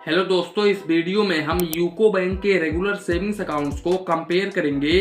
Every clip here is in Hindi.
हेलो दोस्तों, इस वीडियो में हम यूको बैंक के रेगुलर सेविंग्स अकाउंट्स को कंपेयर करेंगे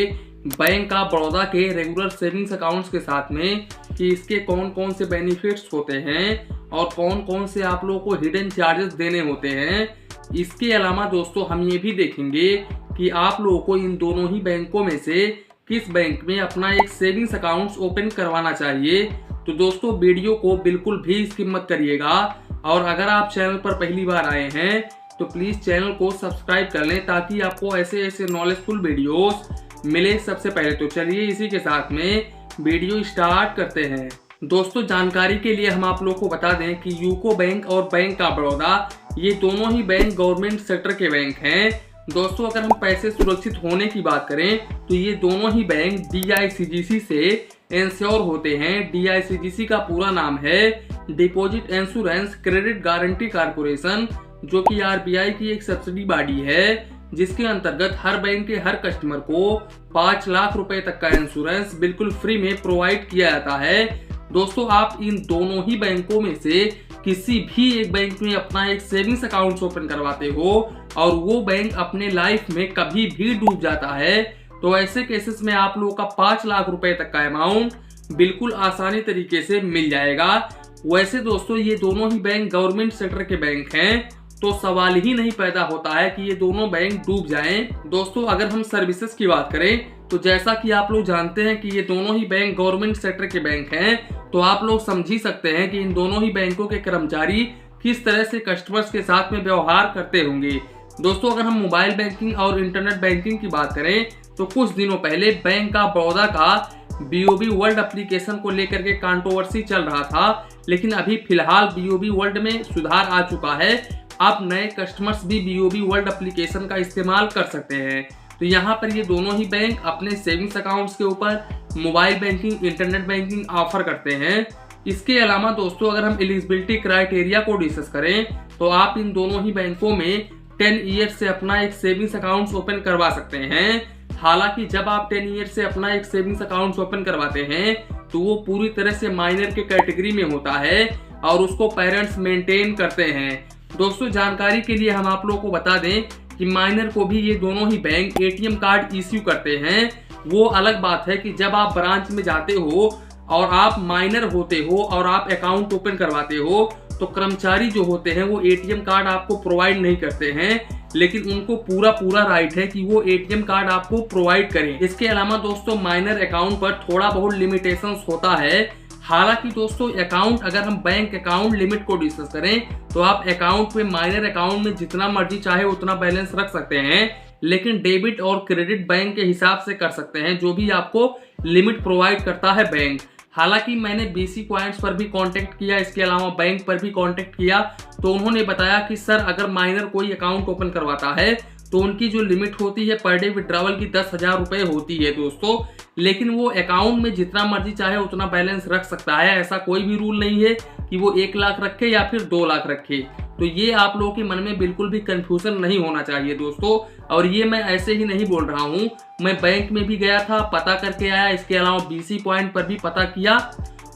बैंक ऑफ बड़ौदा के रेगुलर सेविंग्स अकाउंट्स के साथ में कि इसके कौन कौन से बेनिफिट्स होते हैं और कौन कौन से आप लोगों को हिडन चार्जेस देने होते हैं। इसके अलावा दोस्तों हम ये भी देखेंगे कि आप लोगों को इन दोनों ही बैंकों में से किस बैंक में अपना एक सेविंग्स अकाउंट ओपन करवाना चाहिए। तो दोस्तों वीडियो को बिल्कुल भी स्किप मत करिएगा और अगर आप चैनल पर पहली बार आए हैं तो प्लीज चैनल को सब्सक्राइब कर लें ताकि आपको ऐसे नॉलेजफुल वीडियोस मिले सबसे पहले। तो चलिए इसी के साथ में वीडियो स्टार्ट करते हैं। दोस्तों जानकारी के लिए हम आप लोगों को बता दें कि यूको बैंक और बैंक ऑफ बड़ौदा ये दोनों ही बैंक गवर्नमेंट सेक्टर के बैंक हैं। दोस्तों अगर हम पैसे सुरक्षित होने की बात करें तो ये दोनों ही बैंक DICGC से इंश्योर होते हैं। DICGC का पूरा नाम है deposit insurance credit guarantee corporation, जो कि RBI की एक सब्सिडी बॉडी है, जिसके अंतर्गत हर बैंक के हर कस्टमर को 5 लाख रुपए तक का इंश्योरेंस बिल्कुल फ्री में प्रोवाइड किया जाता है। दोस्तों आप इन दोनों ही बैंकों में से किसी भी एक बैंक में अपना एक सेविंग्स अकाउंट ओपन करवाते हो और वो बैंक अपने लाइफ में कभी भी डूब जाता है तो ऐसे केसेस में आप लोगों का 5 लाख रुपए तक का अमाउंट बिल्कुल आसानी तरीके से मिल जाएगा। वैसे दोस्तों ये दोनों ही बैंक गवर्नमेंट सेक्टर के बैंक हैं तो सवाल ही नहीं पैदा होता है कि ये दोनों बैंक डूब जाएं। दोस्तों अगर हम सर्विसेज की बात करें तो जैसा कि आप लोग जानते हैं कि ये दोनों ही बैंक गवर्नमेंट सेक्टर के बैंक हैं, तो आप लोग समझ ही सकते हैं कि इन दोनों ही बैंकों के कर्मचारी किस तरह से कस्टमर्स के साथ में व्यवहार करते होंगे। दोस्तों अगर हम मोबाइल बैंकिंग और इंटरनेट बैंकिंग की बात करें तो कुछ दिनों पहले बैंक ऑफ बड़ौदा का BOB वर्ल्ड एप्लीकेशन को लेकर के कंट्रोवर्सी चल रहा था, लेकिन अभी फिलहाल BOB वर्ल्ड में सुधार आ चुका है। अब नए कस्टमर्स भी BOB वर्ल्ड एप्लीकेशन का इस्तेमाल कर सकते हैं। तो यहाँ पर ये दोनों ही बैंक अपने सेविंग्स अकाउंट्स के ऊपर mobile banking internet banking offer करते हैं। इसके अलावा दोस्तों अगर हम एलिजिबिलिटी क्राइटेरिया को डिस्कस करें तो आप इन दोनों ही बैंकों में 10 ईयर से अपना एक सेविंग्स अकाउंट ओपन करवा सकते हैं। हालांकि जब आप 10 ईयर से अपना एक सेविंग्स अकाउंट ओपन करवाते हैं तो वो पूरी तरह से माइनर के कैटेगरी में होता है और उसको पेरेंट्स मेंटेन करते हैं। दोस्तों जानकारी के लिए हम आप लोगों को बता दें कि माइनर को भी ये दोनों ही बैंक ATM कार्ड इश्यू करते हैं। वो अलग बात है कि जब आप ब्रांच में जाते हो और आप माइनर होते हो और आप अकाउंट ओपन करवाते हो तो कर्मचारी जो होते हैं वो ATM कार्ड आपको प्रोवाइड नहीं करते हैं, लेकिन उनको पूरा राइट है कि वो ATM कार्ड आपको प्रोवाइड करें। इसके अलावा दोस्तों माइनर अकाउंट पर थोड़ा बहुत लिमिटेशंस होता है। हालांकि दोस्तों अकाउंट अगर हम बैंक अकाउंट लिमिट को डिस्कस करें तो आप अकाउंट में माइनर अकाउंट में जितना मर्जी चाहे उतना बैलेंस रख सकते हैं, लेकिन डेबिट और क्रेडिट बैंक के हिसाब से कर सकते हैं जो भी आपको लिमिट प्रोवाइड करता है बैंक। हालांकि मैंने BC पॉइंट्स पर भी कांटेक्ट किया, इसके अलावा बैंक पर भी कांटेक्ट किया, तो उन्होंने बताया कि सर अगर माइनर कोई अकाउंट ओपन करवाता है तो उनकी जो लिमिट होती है पर डे विड्रॉवल की 10,000 रुपए होती है दोस्तों, लेकिन वो अकाउंट में जितना मर्जी चाहे उतना बैलेंस रख सकता है। ऐसा कोई भी रूल नहीं है कि वो 1 लाख रखे या फिर 2 लाख रखे। तो ये आप लोगों के मन में बिल्कुल भी कंफ्यूजन नहीं होना चाहिए दोस्तों। और ये मैं ऐसे ही नहीं बोल रहा हूँ, मैं बैंक में भी गया था, पता करके आया, इसके अलावा BC पॉइंट पर भी पता किया,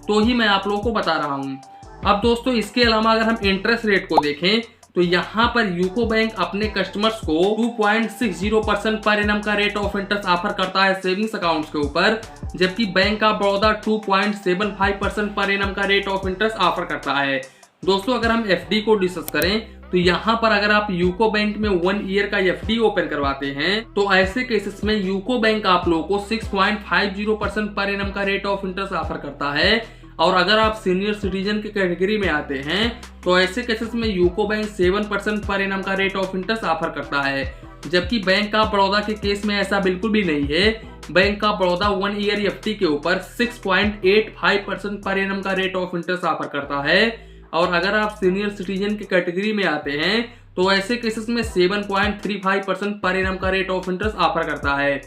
तो ही मैं आप लोगों को बता रहा हूँ। अब दोस्तों इसके अलावा अगर हम इंटरेस्ट रेट को देखें तो यहाँ पर यूको बैंक अपने कस्टमर्स को 2.60% पर एनम का रेट ऑफ इंटरेस्ट ऑफर करता है सेविंग्स अकाउंट्स के ऊपर, जबकि bank of Baroda 2.75% per annum का रेट ऑफ इंटरेस्ट ऑफर करता है। दोस्तों अगर हम FD को डिस्कस करें तो यहाँ पर अगर आप यूको बैंक में 1 ईयर का FD ओपन करवाते हैं तो ऐसे केसेस में यूको बैंक आप लोगों को 6.50% पर एनम का रेट ऑफ इंटरेस्ट ऑफर करता है। और अगर आप सीनियर सिटीजन के कैटेगरी में आते हैं तो ऐसे केसेस में यूको बैंक 7% पर एनम का रेट ऑफ इंटरेस्ट ऑफर करता है, जबकि बैंक ऑफ बड़ौदा के केस में ऐसा बिल्कुल भी नहीं है। Bank of Baroda 1 year FD के ऊपर 6.85% पर एनम का रेट ऑफ इंटरेस्ट ऑफर करता है। और अगर आप सीनियर सिटीजन के कैटेगरी में आते हैं तो ऐसे केसेस में 7.35% पर एनम का रेट ऑफ इंटरेस्ट ऑफर करता है।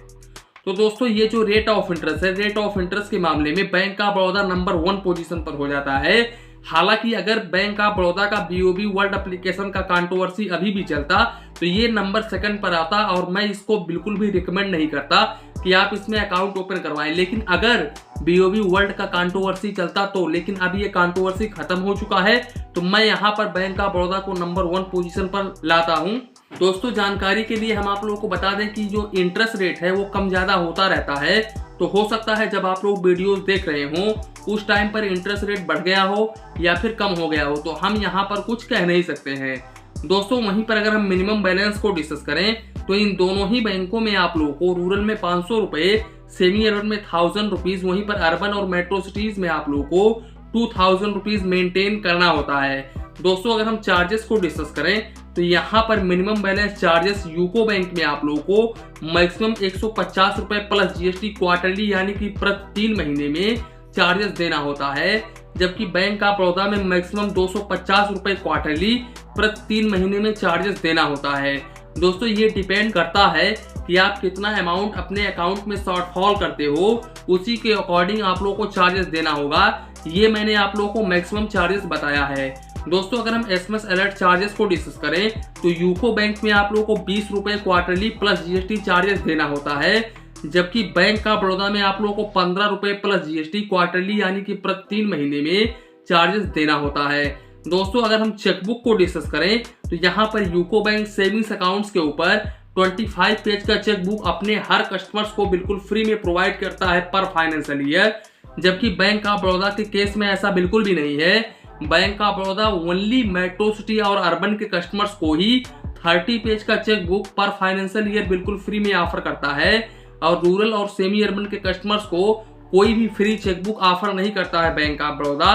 तो दोस्तों ये जो रेट ऑफ इंटरेस्ट है, रेट ऑफ इंटरेस्ट के मामले में bank of Baroda number 1 position पर हो जाता है। हालांकि अगर बैंक ऑफ बड़ौदा का BOB वर्ल्ड एप्लीकेशन का कंट्रोवर्सी अभी भी चलता तो ये नंबर 2nd पर आता और मैं इसको बिल्कुल भी रिकमेंड नहीं करता, कि आप इसमें अकाउंट ओपन करवाएं। लेकिन अगर BOB वर्ल्ड का कंट्रोवर्सी चलता तो, लेकिन अभी ये कंट्रोवर्सी खत्म हो चुका है, तो मैं यहाँ पर बैंक ऑफ बड़ौदा को नंबर 1 पोजीशन पर लाता हूँ। दोस्तों जानकारी के लिए हम आप लोगों को बता दें कि जो इंटरेस्ट रेट है वो कम ज्यादा होता रहता है, तो हो सकता है जब आप लोग वीडियोस देख रहे हो उस टाइम पर इंटरेस्ट रेट बढ़ गया हो या फिर कम हो गया हो, तो हम यहाँ पर कुछ कह नहीं सकते हैं। दोस्तों वहीं पर अगर हम मिनिमम बैलेंस को डिस्कस करें तो इन दोनों ही बैंकों में आप लोगों को रूरल में 500 रुपए, सेमी अर्बन में 1000 रुपीज, वहीं पर अर्बन और मेट्रो सिटीज में आप लोगों को 2000 रुपीज मेंटेन करना होता है। दोस्तों अगर हम चार्जेस को डिस्कस करें तो यहाँ पर minimum balance charges UCO bank में आप लोगों को मैक्सिमम 150 रुपए प्लस GST क्वार्टरली यानी कि प्रति 3 महीने में चार्जेस देना होता है, जबकि बैंक ऑफ बड़ौदा में मैक्सिमम 250 रुपए क्वार्टरली प्रति 3 महीने में चार्जेस देना होता है। दोस्तों ये डिपेंड करता है कि आप कितना अमाउंट अपने अकाउंट में शॉर्टफॉल करते हो, उसी के अकॉर्डिंग आप लोगों को चार्जेस देना होगा। ये मैंने आप लोगों को मैक्सिमम चार्जेस बताया है। दोस्तों अगर हम SMS अलर्ट चार्जेस को डिस्कस करें तो यूको बैंक में आप लोगों को 20 रुपए क्वार्टरली प्लस GST चार्जेस देना होता है, जबकि बैंक ऑफ बड़ौदा में आप लोगों को 15 रुपए प्लस GST क्वार्टरली यानी कि प्रति 3 महीने में चार्जेस देना होता है। दोस्तों अगर हम चेकबुक को डिस्कस करें तो यहाँ पर यूको बैंक सेविंग्स अकाउंट्स के ऊपर 25 पेज का चेकबुक अपने हर कस्टमर्स को बिल्कुल फ्री में प्रोवाइड करता है पर फाइनेंशियल ईयर, जबकि बैंक ऑफ बड़ौदा के केस में ऐसा बिल्कुल भी नहीं है। Bank of Baroda only metro city और अर्बन के कस्टमर्स को ही 30 पेज का चेकबुक पर फाइनेंशियल ईयर बिल्कुल फ्री में ऑफर करता है, और रूरल और सेमी अर्बन के कस्टमर्स को कोई भी फ्री चेकबुक ऑफर नहीं करता है बैंक ऑफ बड़ौदा।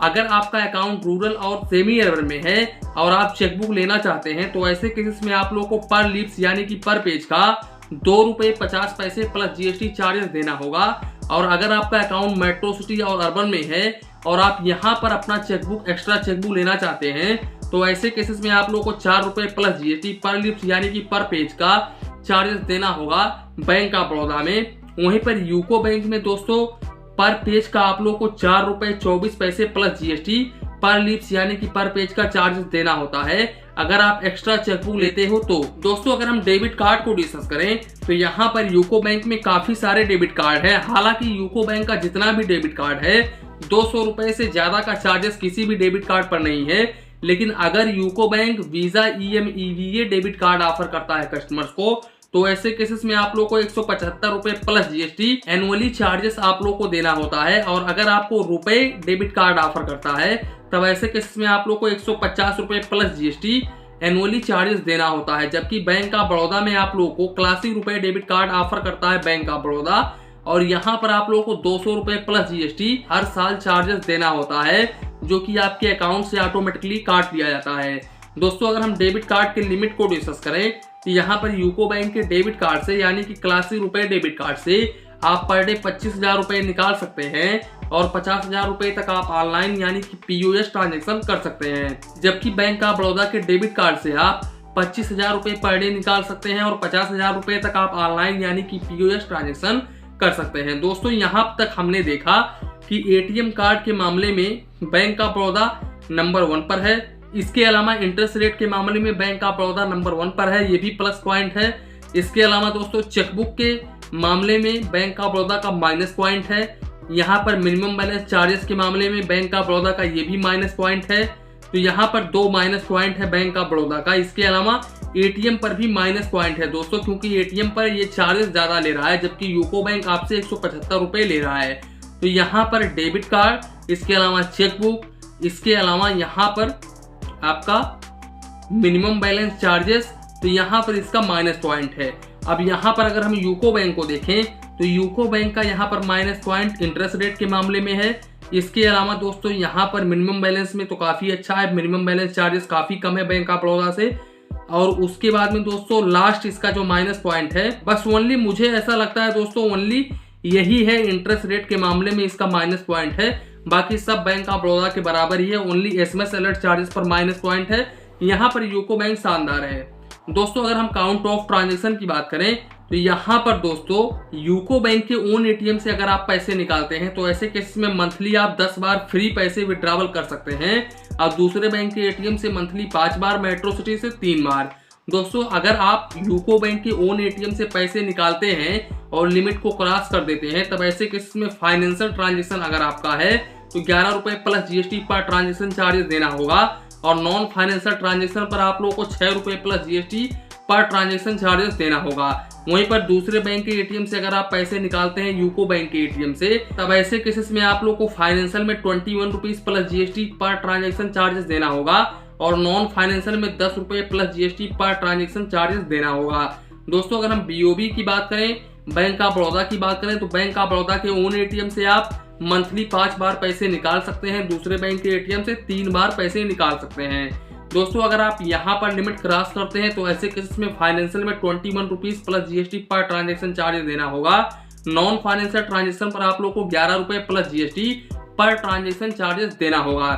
अगर आपका अकाउंट रूरल और सेमी अर्बन में है और आप चेकबुक लेना चाहते हैं तो ऐसे केसेस में आप लोगों को पर लीव्स यानी कि पर पेज का 2 रुपए 50 पैसे प्लस GST चार्जेस देना होगा। और अगर आपका अकाउंट मेट्रो सिटी और अर्बन में है और आप यहाँ पर अपना चेकबुक एक्स्ट्रा चेकबुक लेना चाहते हैं तो ऐसे केसेस में आप लोगों को 4 रुपए प्लस GST पर लीव्स यानी कि पर पेज का चार्जेस देना होगा बैंक ऑफ बड़ौदा में। वहीं पर यूको बैंक में दोस्तों पर पेज का आप लोगों को 4 रुपए 24 पैसे प्लस GST पर लीव्स यानी कि पर पेज का चार्जेस देना होता है अगर आप एक्स्ट्रा चेकबुक लेते हो तो। दोस्तों अगर हम डेबिट कार्ड को डिस्कस करें तो यहाँ पर यूको बैंक में काफी सारे डेबिट कार्ड है। हालांकि यूको बैंक का जितना भी डेबिट कार्ड है 200 रुपए से ज्यादा का चार्जेस किसी भी डेबिट कार्ड पर नहीं है, लेकिन अगर UCO bank visa EMEVA debit card offer करता है कस्टमर्स को तो ऐसे केसेस में आप लोग को 175 रुपए प्लस GST एनुअली चार्जेस आप लोग को देना होता है। और अगर आपको रुपए डेबिट कार्ड ऑफर करता है तब ऐसे केसेस में आप लोग को 150 रुपए प्लस GST एनुअली चार्जेस देना होता है, जबकि बैंक ऑफ बड़ौदा में आप लोगों को क्लासिक रुपए डेबिट कार्ड ऑफर करता है बैंक ऑफ बड़ौदा, और यहाँ पर आप लोगों को 200 रुपए प्लस GST हर साल चार्जेस देना होता है, जो कि आपके अकाउंट से ऑटोमेटिकली काट लिया जाता है। दोस्तों अगर हम डेबिट कार्ड के लिमिट को डिस्कस करें तो यहाँ पर यूको बैंक के डेबिट कार्ड से यानी कि क्लासिक रुपए डेबिट कार्ड से आप पर डे 25,000 रुपए निकाल सकते हैं और 50,000 रुपए तक आप ऑनलाइन यानी कि POS ट्रांजेक्शन कर सकते हैं, जबकि बैंक ऑफ बड़ौदा के डेबिट कार्ड से आप 25,000 रुपए पर डे निकाल सकते हैं और 50,000 रुपए तक आप ऑनलाइन यानी कि POS ट्रांजेक्शन कर सकते हैं। दोस्तों यहाँ तक हमने देखा कि ATM कार्ड के मामले में बैंक ऑफ बड़ौदा नंबर 1 पर है। इसके अलावा इंटरेस्ट रेट के मामले में बैंक ऑफ बड़ौदा नंबर 1 पर है, ये भी प्लस पॉइंट है। इसके अलावा दोस्तों चेकबुक के मामले में बैंक ऑफ बड़ौदा का माइनस पॉइंट है। यहाँ पर मिनिमम बैलेंस चार्जेस के मामले में बैंक ऑफ बड़ौदा का ये भी माइनस पॉइंट है। तो यहाँ पर 2 माइनस पॉइंट है बैंक ऑफ बड़ौदा का। इसके अलावा ATM पर भी माइनस पॉइंट है दोस्तों, क्योंकि ATM पर ये चार्जेस ज्यादा ले रहा है, जबकि यूको बैंक आपसे 175 रुपए ले रहा है। तो यहाँ पर डेबिट कार्ड, इसके अलावा चेकबुक, इसके अलावा यहाँ पर आपका मिनिमम बैलेंस चार्जेस, तो यहाँ पर इसका माइनस पॉइंट है। अब यहाँ पर अगर हम यूको बैंक को देखें तो यूको बैंक का यहाँ पर माइनस पॉइंट इंटरेस्ट रेट के मामले में है। इसके अलावा दोस्तों यहाँ पर मिनिमम बैलेंस में तो काफी अच्छा है, मिनिमम बैलेंस चार्जेस काफी कम है बैंक ऑफ बड़ौदा से। और उसके बाद में दोस्तों लास्ट इसका जो माइनस पॉइंट है, बस ओनली मुझे ऐसा लगता है दोस्तों ओनली यही है, इंटरेस्ट रेट के मामले में इसका माइनस पॉइंट है। बाकी सब बैंक ऑफ बड़ौदा के बराबर ही है, ओनली SMS अलर्ट चार्जेस पर माइनस पॉइंट है। यहाँ पर यूको बैंक शानदार है। दोस्तों अगर हम काउंट ऑफ ट्रांजेक्शन की बात करें तो यहाँ पर दोस्तों यूको बैंक के ओन ATM से अगर आप पैसे निकालते हैं तो ऐसे केस में मंथली आप 10 बार फ्री पैसे विड्रॉवल कर सकते हैं, और दूसरे बैंक के ATM से मंथली 5 बार, मेट्रो सिटी से 3 बार। दोस्तों अगर आप यूको बैंक के ओन एटीएम से पैसे निकालते हैं और लिमिट को क्रॉस कर देते हैं, तब ऐसे केस में फाइनेंशियल ट्रांजेक्शन अगर आपका है तो 11 रुपए plus GST per transaction charges देना होगा और नॉन फाइनेंशियल ट्रांजेक्शन पर आप लोगों को 6 रुपए plus GST per transaction charges देना होगा। वहीं पर दूसरे बैंक के एटीएम से अगर आप पैसे निकालते हैं यूको बैंक के एटीएम से, तब ऐसे केसेस में आप लोग को फाइनेंशियल में 21 rupees plus GST per transaction charges देना होगा और नॉन फाइनेंशियल में 10 रुपए plus GST per transaction charges देना होगा। दोस्तों अगर हम बीओबी की बात करें, बैंक ऑफ बड़ौदा की बात करें, तो बैंक ऑफ बड़ौदा के ओन एटीएम से आप मंथली 5 बार पैसे निकाल सकते हैं, दूसरे बैंक के एटीएम से 3 बार पैसे निकाल सकते हैं। दोस्तों अगर आप यहां पर लिमिट क्रॉस करते हैं तो ऐसे केसेस में फाइनेंशियल में 21 rupees plus GST per transaction charges देना होगा। नॉन फाइनेंशियल ट्रांजेक्शन पर आप लोग को 11 रुपए plus GST per transaction charges देना होगा।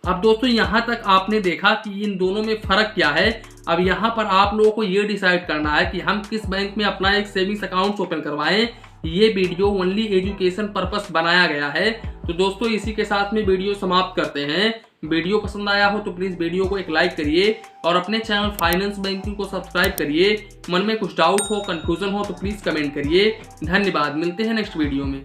अब दोस्तों यहां तक आपने देखा कि इन दोनों में फर्क क्या है। अब यहां पर आप लोगों को ये डिसाइड करना है कि हम किस बैंक में अपना एक सेविंग्स अकाउंट ओपन करवाएं। ये वीडियो ओनली एजुकेशन पर्पस बनाया गया है। तो दोस्तों इसी के साथ में वीडियो समाप्त करते हैं। वीडियो पसंद आया हो तो प्लीज वीडियो को एक लाइक करिए और अपने चैनल फाइनेंस बैंकिंग को सब्सक्राइब करिए। मन में कुछ डाउट हो, कंफ्यूजन हो तो प्लीज कमेंट करिए। धन्यवाद, मिलते हैं नेक्स्ट वीडियो में।